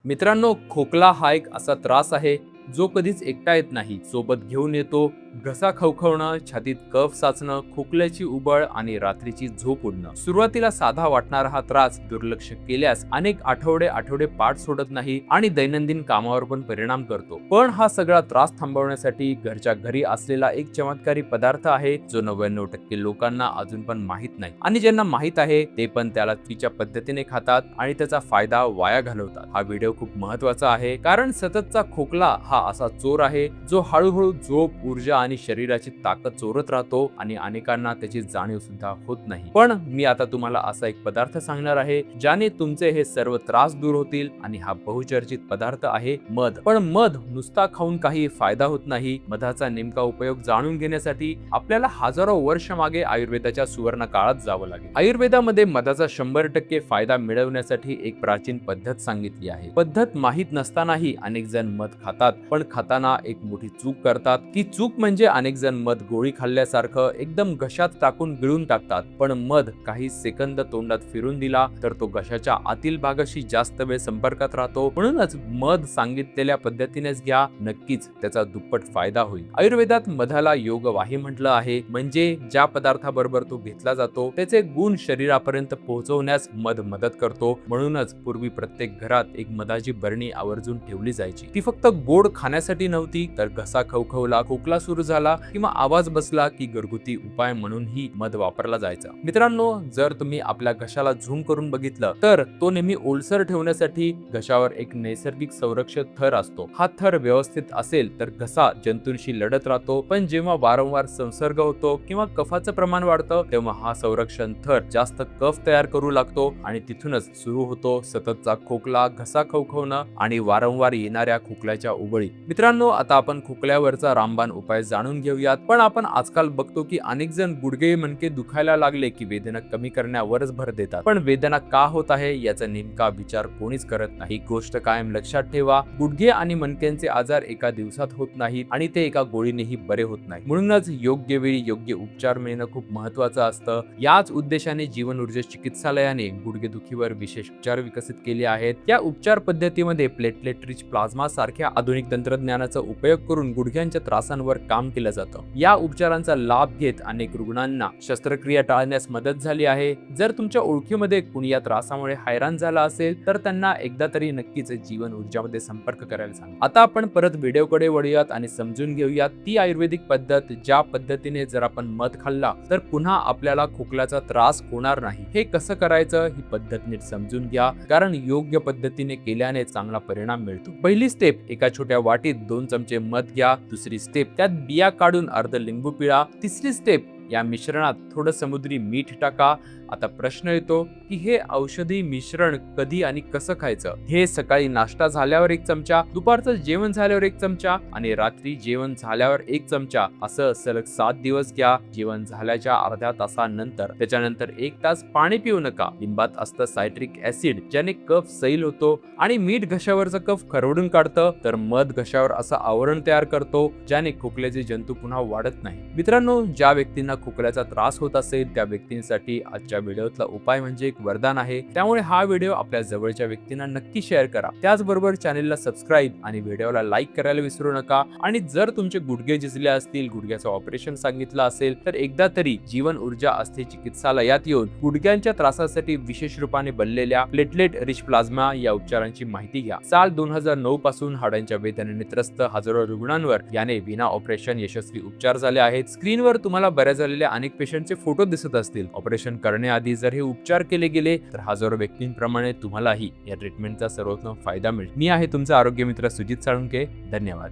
मित्रांनो, खोकला हा एक असा त्रास आहे जो कधीच एकटा येत नाही. सोबत घेऊन येतो घसा खवखवणं, छातीत कफ साचणं, खोकल्याची उबळ आणि रात्रीची झोप उडणं. सुरुवातीला साधा वाटणारा हा त्रास दुर्लक्ष केल्यास अनेक आठवडे पाठ सोडत नाही आणि दैनंदिन कामावर पण परिणाम करतो. पण हा सगळा त्रास थांबवण्यासाठी घरच्या घरी असलेला एक चमत्कारी पदार्थ आहे जो 99% लोकांना अजून पण माहित नाही, आणि ज्यांना माहित आहे ते पण त्याला चुकीच्या पद्धतीने खातात आणि त्याचा फायदा वाया घालवतात. हा व्हिडिओ खूप महत्त्वाचा आहे, कारण सततचा खोकला हा असा चोर आहे जो हळूहळू झोप, ऊर्जा आणि शरीराची ताकद चोरत राहतो आणि अनेकांना त्याची जाणीव सुद्धा होत नाही. पण मी आता तुम्हाला असा एक पदार्थ सांगणार आहे ज्याने तुमचे हे सर्व त्रास दूर होतील, आणि हा बहुचर्चित पदार्थ आहे मध. पण मध नुसता खाऊन काही फायदा होत नाही. मधाचा नेमका उपयोग जाणून घेण्यासाठी आपल्याला हजारो वर्ष मागे आयुर्वेदाच्या सुवर्ण काळात जावं लागेल. आयुर्वेदामध्ये मधाचा 100% फायदा मिळवण्यासाठी एक प्राचीन पद्धत सांगितली आहे. पद्धत माहित नसतानाही अनेक जण मध खातात, पण खाताना एक मोठी चूक करतात. ती चूक म्हणजे अनेक जण मध गोळी खाल्ल्यासारखं एकदम घशात टाकून गिळून टाकतात. पण मध काही सेकंद तोंडात फिरून दिला तर तो घशाच्या आतील भागाशी जास्त वेळ संपर्कात राहतो. म्हणूनच मध सांगितलेल्या पद्धतीनेच घ्या, नक्कीच त्याचा दुप्पट फायदा होईल. आयुर्वेदात मधाला योगवाही म्हटलं आहे, म्हणजे ज्या पदार्थाबरोबर तो घेतला जातो त्याचे गुण शरीरापर्यंत पोहोचवण्यास मध मदत करतो. म्हणूनच पूर्वी प्रत्येक घरात एक मधाची बरणी आवर्जून ठेवली जायची. ती फक्त गोड खाण्यासाठी नव्हती, तर घसा खवखवला, खोकला सुरू झाला किंवा आवाज बसला की घरगुती उपाय म्हणूनही मध वापरला जायचा. मित्रांनो, जर तुम्ही आपल्या घशाला झूम करून बघितलं तर तो नेहमी ओलसर ठेवण्यासाठी घशावर एक नैसर्गिक संरक्षक थर असतो. हा थर व्यवस्थित असेल तर घसा जंतूंशी लढत राहतो, पण जेव्हा वारंवार संसर्ग होतो किंवा कफाचं प्रमाण वाढतं तेव्हा हा संरक्षण थर जास्त कफ तयार करू लागतो आणि तिथूनच सुरू होतो सततचा खोकला, घसा खवखवणं आणि वारंवार येणाऱ्या खोकल्याच्या उबळी. मित्रांनो, आता आपण खोकल्यावरचा रामबाण उपाय जाणून घेऊयात. पण आपण आजकाल बघतो की अनेक जण गुडघे मणके दुखायला लागले की वेदना कमी करण्यावरच भर देतात. पण वेदना का होत आहे याचा नेमका विचार कोणीच करत नाही. गोष्ट कायम लक्षात ठेवा, गुडघे आणि मणक्यांचे आजार एका दिवसात होत नाहीत आणि ते एका गोळीनेही बरे होत नाही. म्हणूनच योग्य वेळी योग्य उपचार मिळणं खूप महत्त्वाचं असतं. याच उद्देशाने जीवन ऊर्जा चिकित्सालयाने गुडघेदुखीवर विशेष उपचार विकसित केले आहेत. या उपचार पद्धतीमध्ये प्लेटलेट रिच प्लाझ्मा सारख्या आधुनिक तंत्रज्ञानाचा उपयोग करून गुडघ्यांच्या त्रासांवर काम केलं जातं. या उपचारांचा लाभ घेत अनेक रुग्णांना शस्त्रक्रिया टाळण्यास मदत झाली आहे. जर तुमच्या ओळखीमध्ये कुणी या त्रासामुळे हैराण झाला असेल तर त्यांना एकदा तरी नक्कीच जीवन ऊर्जामध्ये संपर्क करायला सांगा. आता आपण परत व्हिडिओकडे वळूयात आणि समजून घेऊयात ती आयुर्वेदिक पद्धत ज्या पद्धतीने जर आपण मध खाल्ला तर पुन्हा आपल्याला खोकल्याचा त्रास होणार नाही. हे कसं करायचं ही पद्धत नीट समजून घ्या, कारण योग्य पद्धतीने केल्याने चांगला परिणाम मिळतो. पहिली स्टेप, एका छोट्या वाटीत 2 चमचे मध घ्या. दुसरी स्टेप, त्यात बिया काढून अर्ध लिंबू पिळा. तिसरी स्टेप, या मिश्रणात थोडं समुद्री मीठ टाका. आता प्रश्न येतो की हे औषधी मिश्रण कधी आणि कसं खायचं? हे सकाळी नाश्ता झाल्यावर 1 चमचा, दुपारचं जेवण झाल्यावर 1 चमचा आणि रात्री जेवण झाल्यावर 1 चमचा, असं सलग 7 दिवस घ्या. जेवण झाल्याच्या अर्ध्या तासानंतर त्याच्यानंतर 1 तास पाणी पिऊ नका. लिंबात असतं सायट्रिक ऍसिड ज्याने कफ सैल होतो आणि मीठ घशावरचा कफ खरवडून काढतं, तर मध घशावर असं आवरण तयार करतो ज्याने खोकल्याचे जंतू पुन्हा वाढत नाही. मित्रांनो, ज्या व्यक्तींना खोकल्याचा त्रास होत असेल त्या व्यक्तींसाठी आजच्या व्हिडिओतला उपाय म्हणजे एक वरदान आहे. त्यामुळे हा व्हिडिओ आपल्या जवळच्या व्यक्तींना नक्की शेअर करा. त्याचबरोबर चॅनेलला सबस्क्राईब आणि व्हिडिओला लाईक करायला विसरू नका. आणि जर तुमचे गुडघे झिजले असतील, गुडघ्याचं ऑपरेशन सांगितलं असेल तर एकदा तरी जीवन ऊर्जा अस्थि चिकित्सालयात येऊन गुडघ्यांच्या त्रासासाठी विशेष रूपाने बनलेल्या प्लेटलेट रिच प्लाझ्मा या उपचारांची माहिती घ्या. साल 2009 पासून हाडांच्या वेदनेने त्रस्त हजारो रुग्णांवर याने विना ऑपरेशन यशस्वी उपचार झाले आहेत. स्क्रीनवर तुम्हाला बऱ्या झालेल्या अनेक पेशंटचे फोटो दिसत असतील. ऑपरेशन करण्याआधी जर हे उपचार केले गेले तर हजारो व्यक्तींप्रमाणे तुम्हालाही या ट्रीटमेंटचा सर्वोत्तम फायदा मिळेल. मी आहे तुमचा आरोग्य मित्र सुजित साळुंके. धन्यवाद.